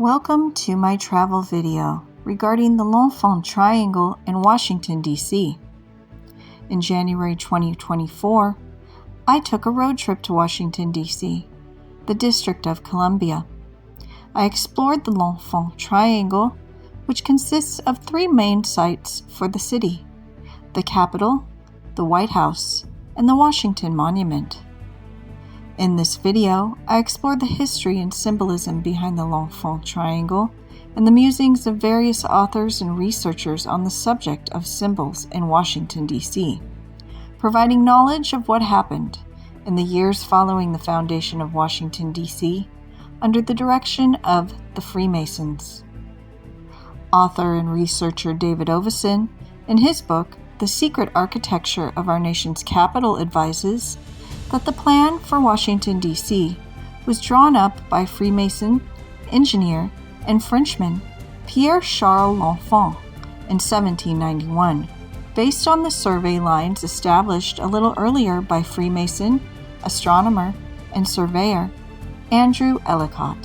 Welcome to my travel video regarding the L'Enfant Triangle in Washington, D.C. In January 2024, I took a road trip to Washington, D.C., the District of Columbia. I explored the L'Enfant Triangle, which consists of three main sites for the city: the Capitol, the White House, and the Washington Monument. In this video, I explore the history and symbolism behind the L'Enfant Triangle and the musings of various authors and researchers on the subject of symbols in Washington, D.C., providing knowledge of what happened in the years following the foundation of Washington, D.C., under the direction of the Freemasons. Author and researcher David Oveson, in his book, The Secret Architecture of Our Nation's Capital, advises that the plan for Washington, D.C. was drawn up by Freemason, engineer, and Frenchman Pierre-Charles L'Enfant in 1791, based on the survey lines established a little earlier by Freemason, astronomer, and surveyor Andrew Ellicott.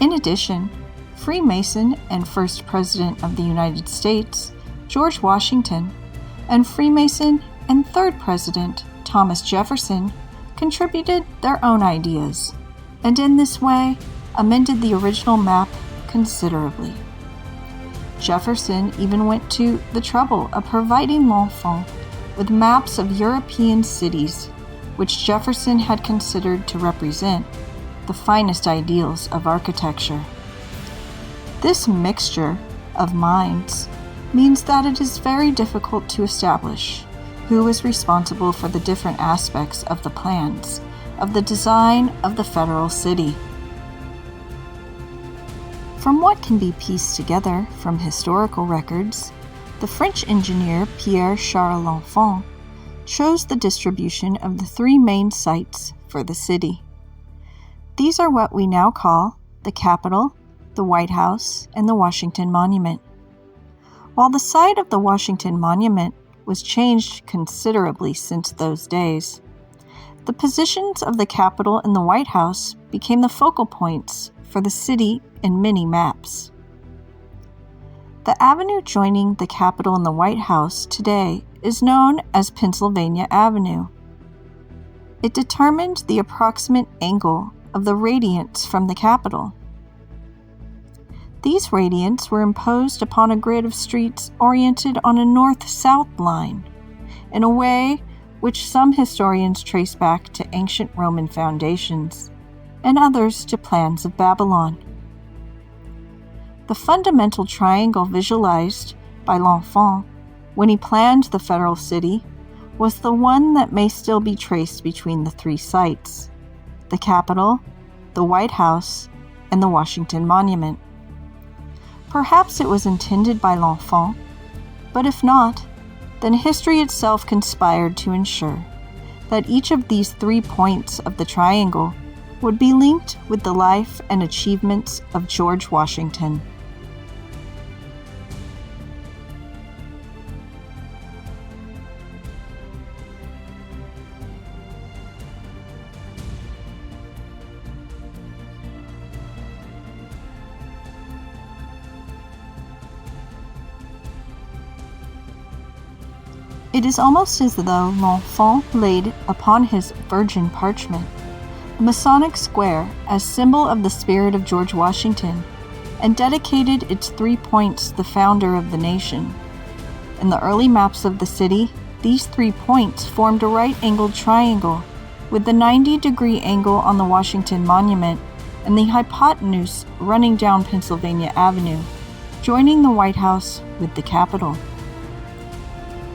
In addition, Freemason and First President of the United States, George Washington, and Freemason and Third President, Thomas Jefferson, contributed their own ideas, and in this way amended the original map considerably. Jefferson even went to the trouble of providing L'Enfant with maps of European cities, which Jefferson had considered to represent the finest ideals of architecture. This mixture of minds means that it is very difficult to establish who was responsible for the different aspects of the plans of the design of the federal city. From what can be pieced together from historical records, the French engineer Pierre-Charles L'Enfant chose the distribution of the three main sites for the city. These are what we now call the Capitol, the White House, and the Washington Monument. While the site of the Washington Monument was changed considerably since those days, the positions of the Capitol and the White House became the focal points for the city in many maps. The avenue joining the Capitol and the White House today is known as Pennsylvania Avenue. It determined the approximate angle of the radiants from the Capitol. These radiants were imposed upon a grid of streets oriented on a north-south line, in a way which some historians trace back to ancient Roman foundations, and others to plans of Babylon. The fundamental triangle visualized by L'Enfant when he planned the federal city was the one that may still be traced between the three sites: the Capitol, the White House, and the Washington Monument. Perhaps it was intended by L'Enfant, but if not, then history itself conspired to ensure that each of these 3 points of the triangle would be linked with the life and achievements of George Washington. It is almost as though L'Enfant laid upon his virgin parchment the Masonic square as symbol of the spirit of George Washington, and dedicated its 3 points to the founder of the nation. In the early maps of the city, these 3 points formed a right-angled triangle, with the 90-degree angle on the Washington Monument and the hypotenuse running down Pennsylvania Avenue, joining the White House with the Capitol.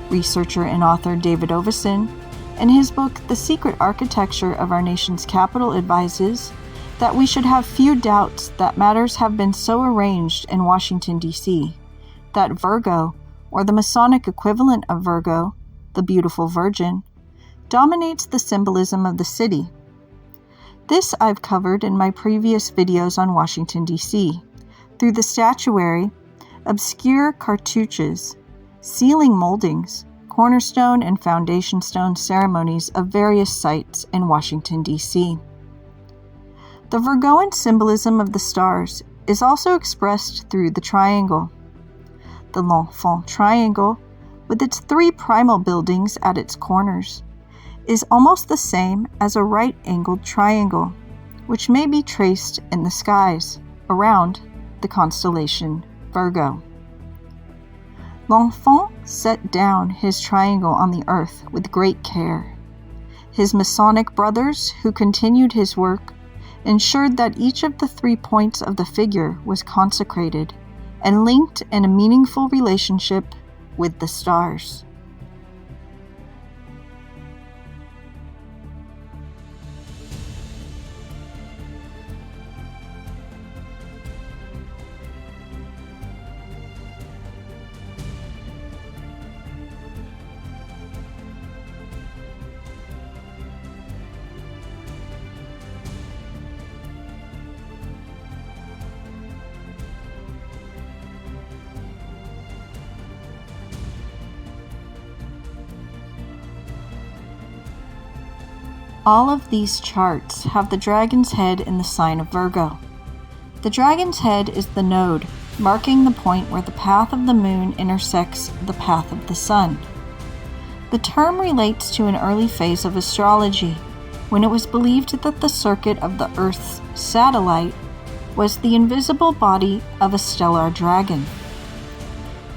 Researcher and author David Oveson, in his book The Secret Architecture of Our Nation's Capital, advises that we should have few doubts that matters have been so arranged in Washington, D.C., that Virgo, or the Masonic equivalent of Virgo, the beautiful Virgin, dominates the symbolism of the city. This I've covered in my previous videos on Washington, D.C., through the statuary, obscure cartouches, ceiling moldings, cornerstone and foundation stone ceremonies of various sites in Washington, D.C. The Virgoan symbolism of the stars is also expressed through the triangle. The L'Enfant triangle, with its 3 primal buildings at its corners, is almost the same as a right-angled triangle, which may be traced in the skies around the constellation Virgo. L'Enfant set down his triangle on the earth with great care. His Masonic brothers, who continued his work, ensured that each of the 3 points of the figure was consecrated and linked in a meaningful relationship with the stars. All of these charts have the dragon's head in the sign of Virgo. The dragon's head is the node, marking the point where the path of the moon intersects the path of the sun. The term relates to an early phase of astrology, when it was believed that the circuit of the Earth's satellite was the invisible body of a stellar dragon.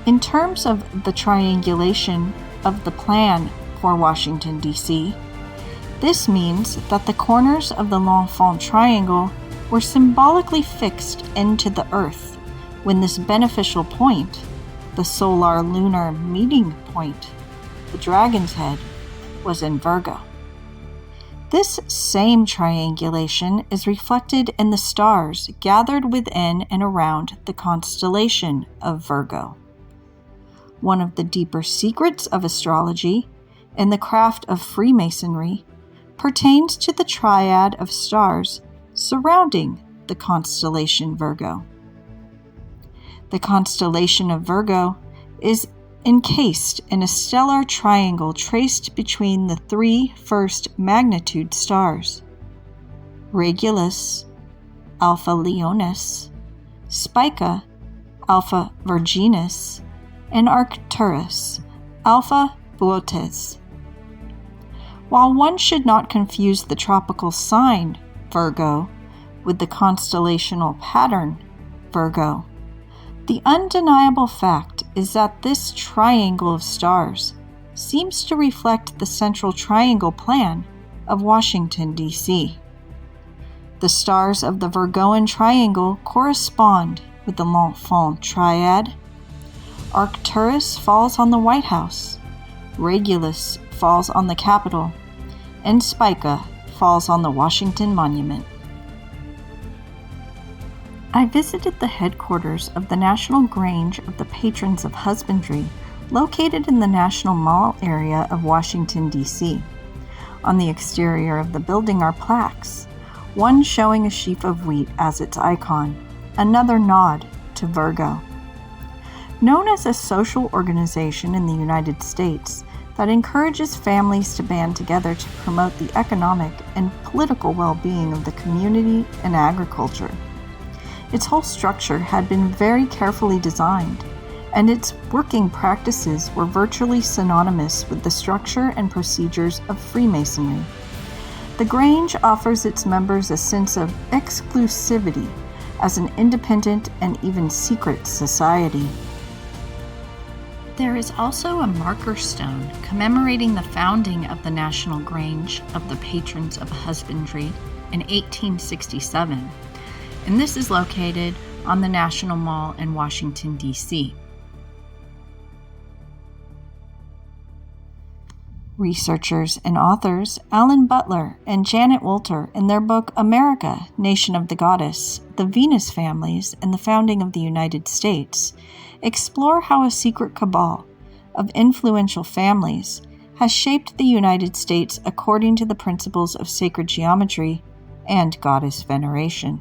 In terms of the triangulation of the plan for Washington, D.C., this means that the corners of the L'Enfant triangle were symbolically fixed into the Earth when this beneficial point, the solar-lunar meeting point, the dragon's head, was in Virgo. This same triangulation is reflected in the stars gathered within and around the constellation of Virgo. One of the deeper secrets of astrology and the craft of Freemasonry pertains to the triad of stars surrounding the constellation Virgo. The constellation of Virgo is encased in a stellar triangle traced between the 3 first magnitude stars: Regulus, Alpha Leonis, Spica, Alpha Virginis, and Arcturus, Alpha Boötes. While one should not confuse the tropical sign Virgo with the constellational pattern Virgo, the undeniable fact is that this triangle of stars seems to reflect the central triangle plan of Washington, D.C. The stars of the Virgoan triangle correspond with the L'Enfant triad. Arcturus falls on the White House, Regulus falls on the Capitol, and Spica falls on the Washington Monument. I visited the headquarters of the National Grange of the Patrons of Husbandry, located in the National Mall area of Washington, D.C. On the exterior of the building are plaques, one showing a sheaf of wheat as its icon, another nod to Virgo. Known as a social organization in the United States that encourages families to band together to promote the economic and political well-being of the community and agriculture. Its whole structure had been very carefully designed, and its working practices were virtually synonymous with the structure and procedures of Freemasonry. The Grange offers its members a sense of exclusivity as an independent and even secret society. There is also a marker stone commemorating the founding of the National Grange of the Patrons of Husbandry in 1867, and this is located on the National Mall in Washington, D.C. Researchers and authors Alan Butler and Janet Wolter, in their book America, Nation of the Goddess, the Venus Families, and the Founding of the United States, explore how a secret cabal of influential families has shaped the United States according to the principles of sacred geometry and goddess veneration.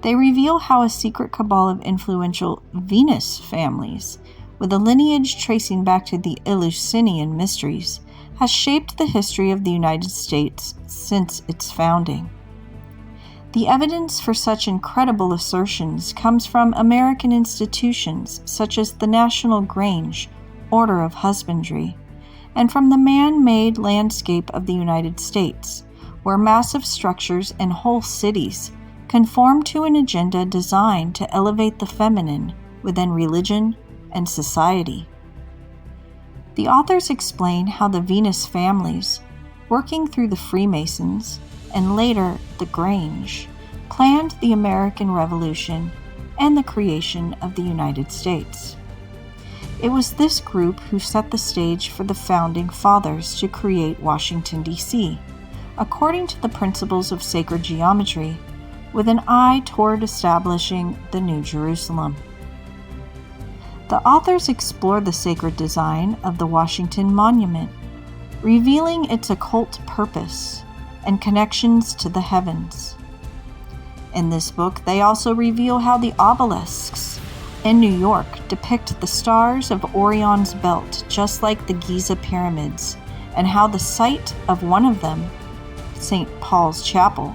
They reveal how a secret cabal of influential Venus families, with a lineage tracing back to the Eleusinian mysteries, has shaped the history of the United States since its founding. The evidence for such incredible assertions comes from American institutions such as the National Grange Order of Husbandry, and from the man-made landscape of the United States, where massive structures and whole cities conform to an agenda designed to elevate the feminine within religion and society. The authors explain how the Venus families, working through the Freemasons and later the Grange, planned the American Revolution and the creation of the United States. It was this group who set the stage for the Founding Fathers to create Washington, D.C., according to the principles of sacred geometry, with an eye toward establishing the New Jerusalem. The authors explore the sacred design of the Washington Monument, revealing its occult purpose and connections to the heavens. In this book, they also reveal how the obelisks in New York depict the stars of Orion's belt, just like the Giza pyramids, and how the site of one of them, St. Paul's Chapel,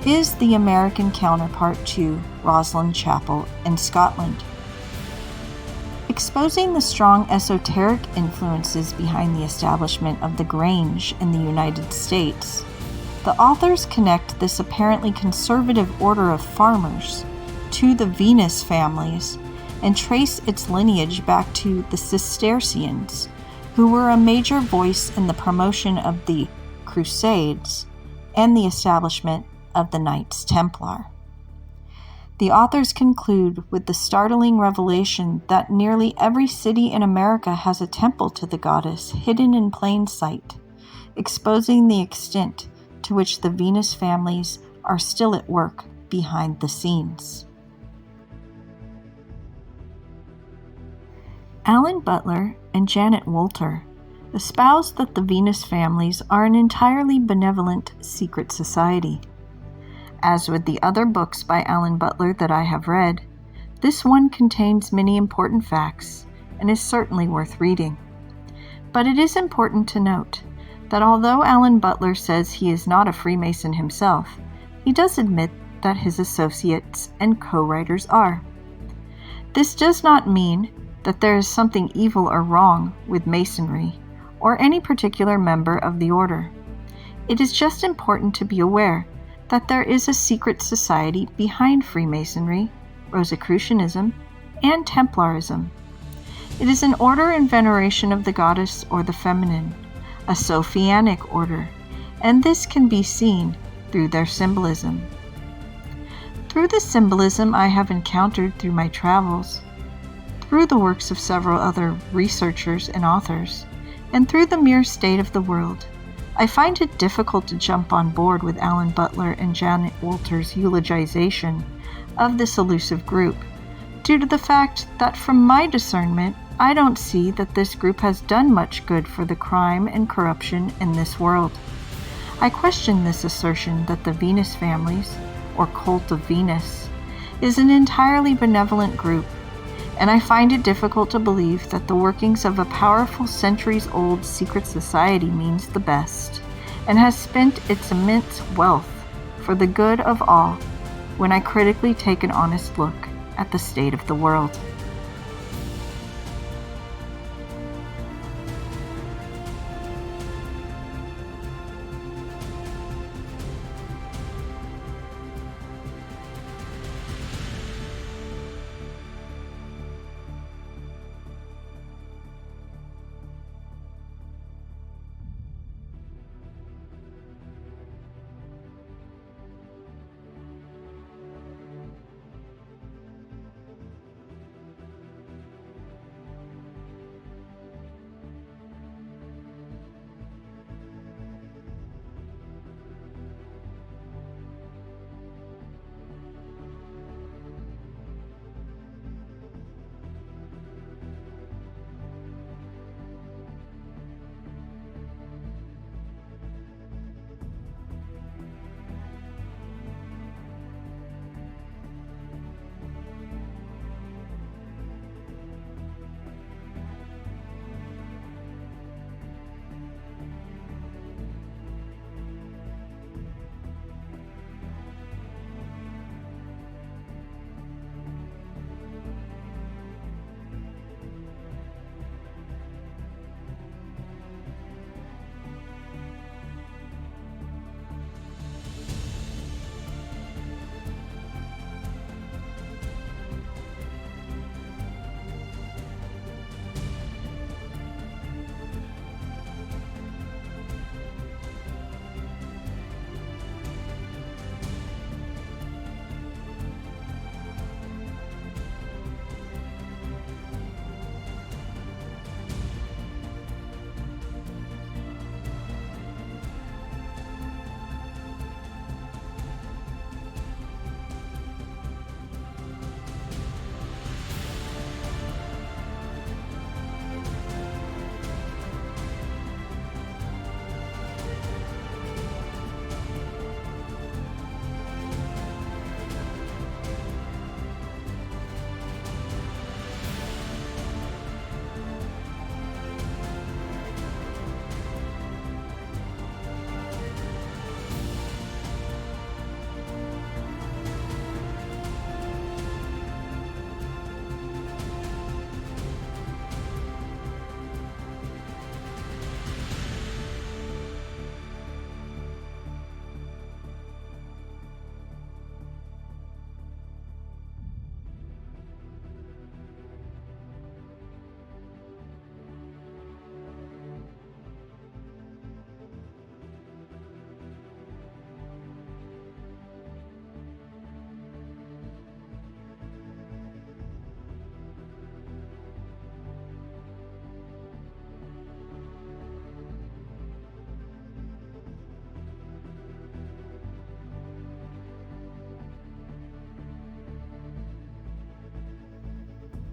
is the American counterpart to Roslin Chapel in Scotland. Exposing the strong esoteric influences behind the establishment of the Grange in the United States, the authors connect this apparently conservative order of farmers to the Venus families and trace its lineage back to the Cistercians, who were a major voice in the promotion of the Crusades and the establishment of the Knights Templar. The authors conclude with the startling revelation that nearly every city in America has a temple to the goddess hidden in plain sight, exposing the extent to which the Venus families are still at work behind the scenes. Alan Butler and Janet Wolter espouse that the Venus families are an entirely benevolent secret society. As with the other books by Alan Butler that I have read, this one contains many important facts and is certainly worth reading. But it is important to note that although Alan Butler says he is not a Freemason himself, he does admit that his associates and co-writers are. This does not mean that there is something evil or wrong with Masonry or any particular member of the order. It is just important to be aware that there is a secret society behind Freemasonry, Rosicrucianism, and Templarism. It is an order in veneration of the goddess or the feminine, a Sophianic order, and this can be seen through their symbolism. Through the symbolism I have encountered through my travels, through the works of several other researchers and authors, and through the mere state of the world, I find it difficult to jump on board with Alan Butler and Janet Wolter's eulogization of this elusive group, due to the fact that from my discernment, I don't see that this group has done much good for the crime and corruption in this world. I question this assertion that the Venus families, or cult of Venus, is an entirely benevolent group, and I find it difficult to believe that the workings of a powerful centuries-old secret society means the best, and has spent its immense wealth for the good of all when I critically take an honest look at the state of the world.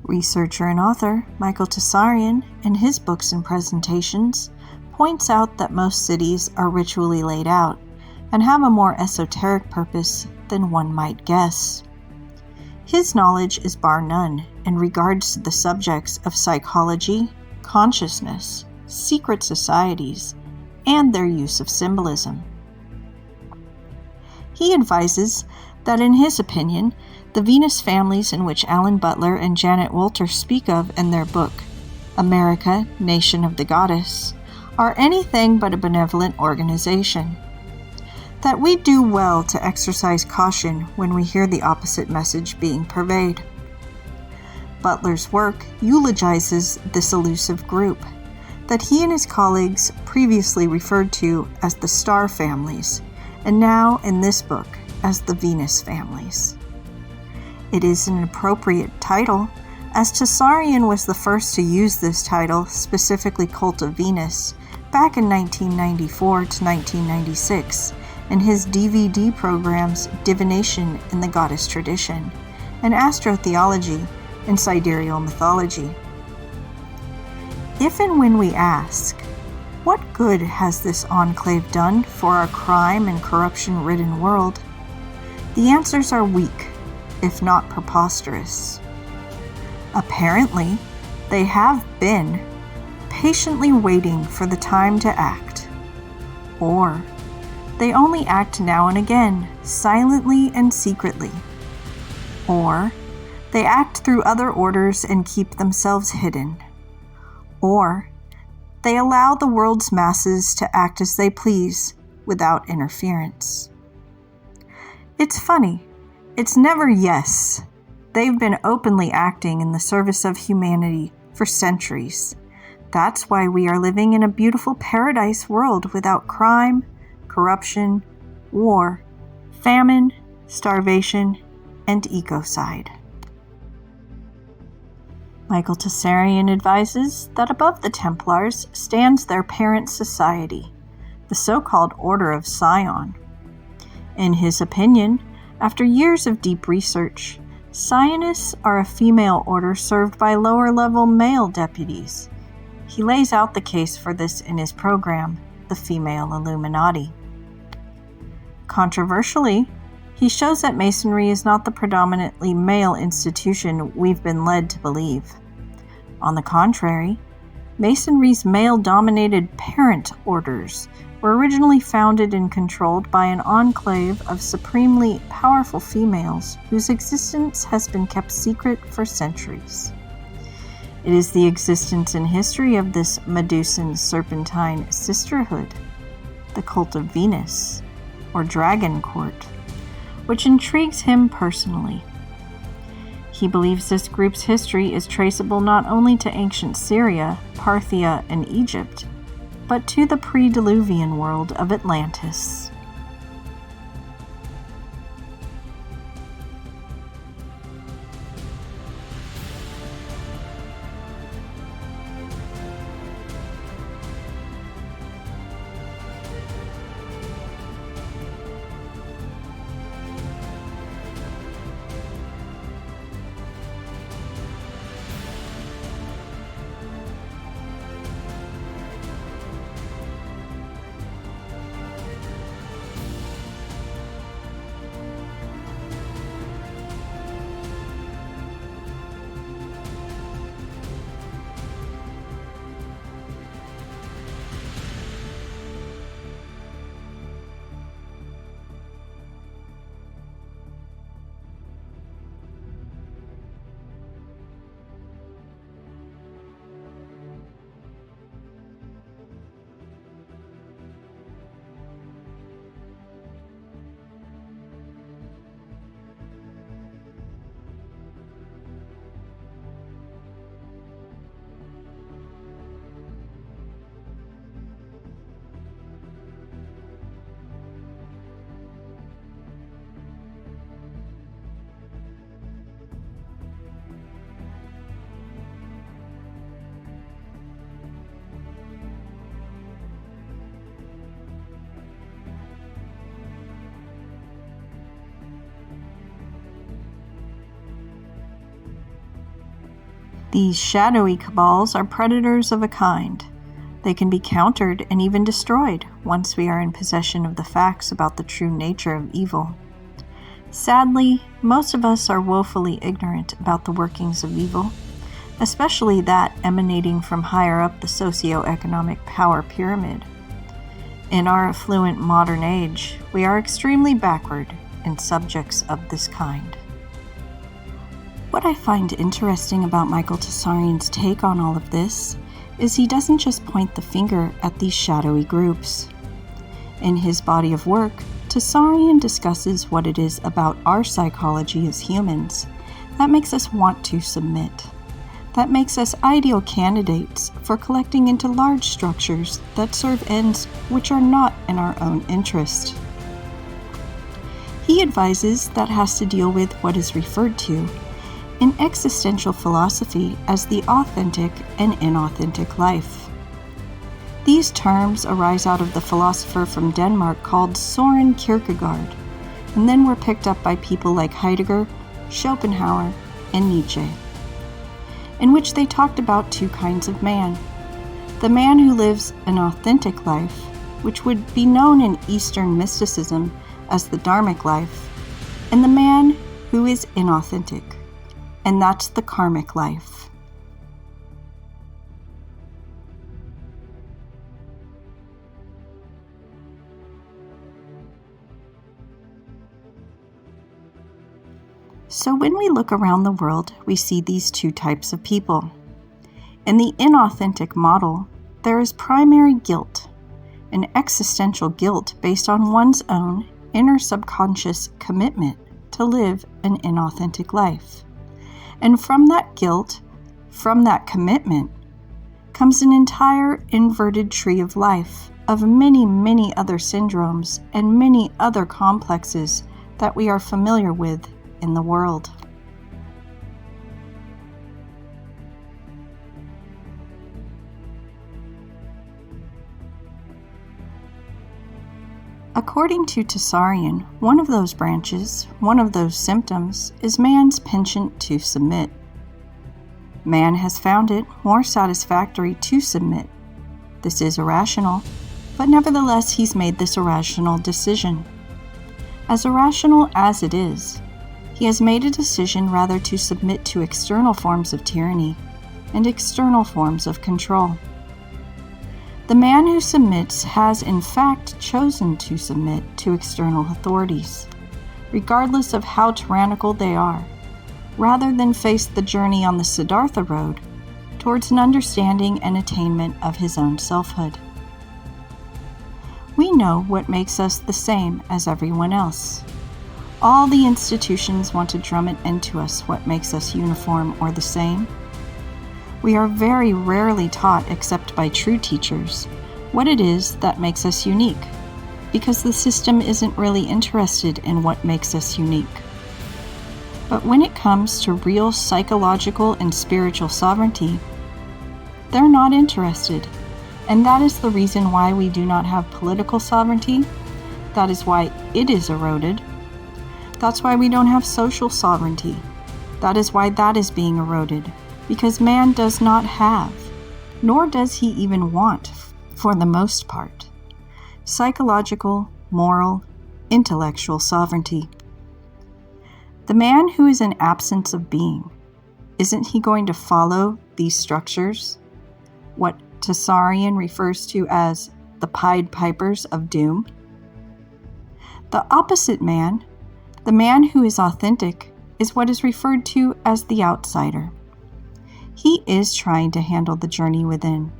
Researcher and author Michael Tsarian, in his books and presentations, points out that most cities are ritually laid out and have a more esoteric purpose than one might guess. His knowledge is bar none in regards to the subjects of psychology, consciousness, secret societies, and their use of symbolism. He advises that, in his opinion, the Venus families in which Alan Butler and Janet Wolter speak of in their book, America, Nation of the Goddess, are anything but a benevolent organization. That we do well to exercise caution when we hear the opposite message being purveyed. Butler's work eulogizes this elusive group that he and his colleagues previously referred to as the Star Families, and now in this book as the Venus Families. It is an appropriate title, as Tsarian was the first to use this title, specifically Cult of Venus, back in 1994 to 1996 in his DVD programs Divination in the Goddess Tradition and Astrotheology in Sidereal Mythology. If and when we ask, what good has this enclave done for our crime and corruption-ridden world? The answers are weak, if not preposterous. Apparently, they have been patiently waiting for the time to act. Or they only act now and again, silently and secretly. Or they act through other orders and keep themselves hidden. Or they allow the world's masses to act as they please without interference. It's funny. It's never yes. They've been openly acting in the service of humanity for centuries. That's why we are living in a beautiful paradise world without crime, corruption, war, famine, starvation, and ecocide. Michael Tsarian advises that above the Templars stands their parent society, the so-called Order of Sion. In his opinion, after years of deep research, Sionists are a female order served by lower-level male deputies. He lays out the case for this in his program, The Female Illuminati. Controversially, he shows that Masonry is not the predominantly male institution we've been led to believe. On the contrary, Masonry's male-dominated parent orders were originally founded and controlled by an enclave of supremely powerful females whose existence has been kept secret for centuries. It is the existence and history of this Medusan serpentine sisterhood, the Cult of Venus, or Dragon Court, which intrigues him personally. He believes this group's history is traceable not only to ancient Syria, Parthia, and Egypt, but to the pre-Diluvian world of Atlantis. These shadowy cabals are predators of a kind. They can be countered and even destroyed once we are in possession of the facts about the true nature of evil. Sadly, most of us are woefully ignorant about the workings of evil, especially that emanating from higher up the socioeconomic power pyramid. In our affluent modern age, we are extremely backward in subjects of this kind. What I find interesting about Michael Tsarian's take on all of this is he doesn't just point the finger at these shadowy groups. In his body of work, Tsarian discusses what it is about our psychology as humans that makes us want to submit, that makes us ideal candidates for collecting into large structures that serve ends which are not in our own interest. He advises that has to deal with what is referred to in existential philosophy as the authentic and inauthentic life. These terms arise out of the philosopher from Denmark called Søren Kierkegaard, and then were picked up by people like Heidegger, Schopenhauer, and Nietzsche, in which they talked about two kinds of man. The man who lives an authentic life, which would be known in Eastern mysticism as the dharmic life, and the man who is inauthentic, and that's the karmic life. So when we look around the world, we see these two types of people. In the inauthentic model, there is primary guilt, an existential guilt based on one's own inner subconscious commitment to live an inauthentic life. And from that guilt, from that commitment, comes an entire inverted tree of life of many, many other syndromes and many other complexes that we are familiar with in the world. According to Tsarian, one of those branches, one of those symptoms, is man's penchant to submit. Man has found it more satisfactory to submit. This is irrational, but nevertheless he's made this irrational decision. As irrational as it is, he has made a decision rather to submit to external forms of tyranny and external forms of control. The man who submits has in fact chosen to submit to external authorities, regardless of how tyrannical they are, rather than face the journey on the Siddhartha road towards an understanding and attainment of his own selfhood. We know what makes us the same as everyone else. All the institutions want to drum it into us what makes us uniform or the same. We are very rarely taught, except by true teachers, what it is that makes us unique, because the system isn't really interested in what makes us unique. But when it comes to real psychological and spiritual sovereignty, they're not interested, and that is the reason why we do not have political sovereignty. That is why it is eroded. That's why we don't have social sovereignty. That is why that is being eroded. Because man does not have, nor does he even want, for the most part, psychological, moral, intellectual sovereignty. The man who is in absence of being, isn't he going to follow these structures, what Tsarian refers to as the Pied Pipers of doom? The opposite man, the man who is authentic, is what is referred to as the outsider. He is trying to handle the journey within.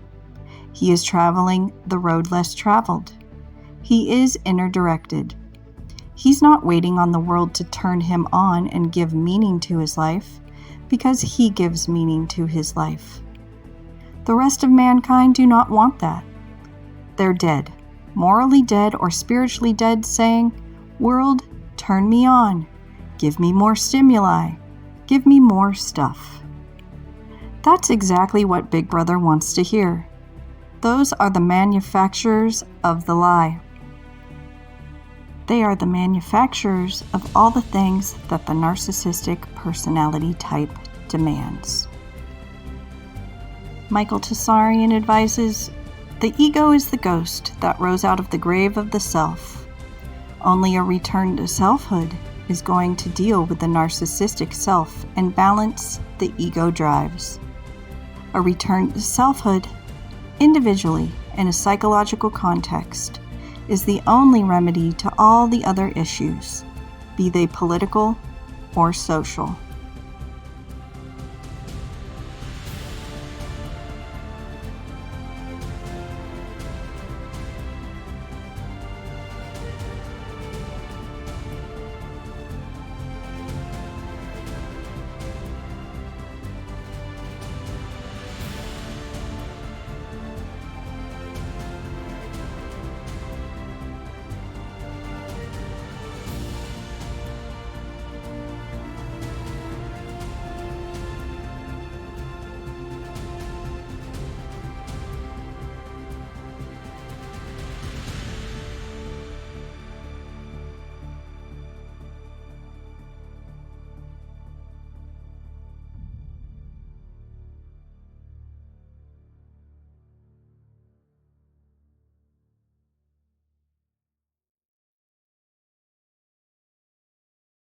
He is traveling the road less traveled. He is inner directed. He's not waiting on the world to turn him on and give meaning to his life, because he gives meaning to his life. The rest of mankind do not want that. They're dead, morally dead or spiritually dead, saying, "World, turn me on. Give me more stimuli. Give me more stuff." That's exactly what Big Brother wants to hear. Those are the manufacturers of the lie. They are the manufacturers of all the things that the narcissistic personality type demands. Michael Tsarian advises, the ego is the ghost that rose out of the grave of the self. Only a return to selfhood is going to deal with the narcissistic self and balance the ego drives. A return to selfhood, individually in a psychological context, is the only remedy to all the other issues, be they political or social.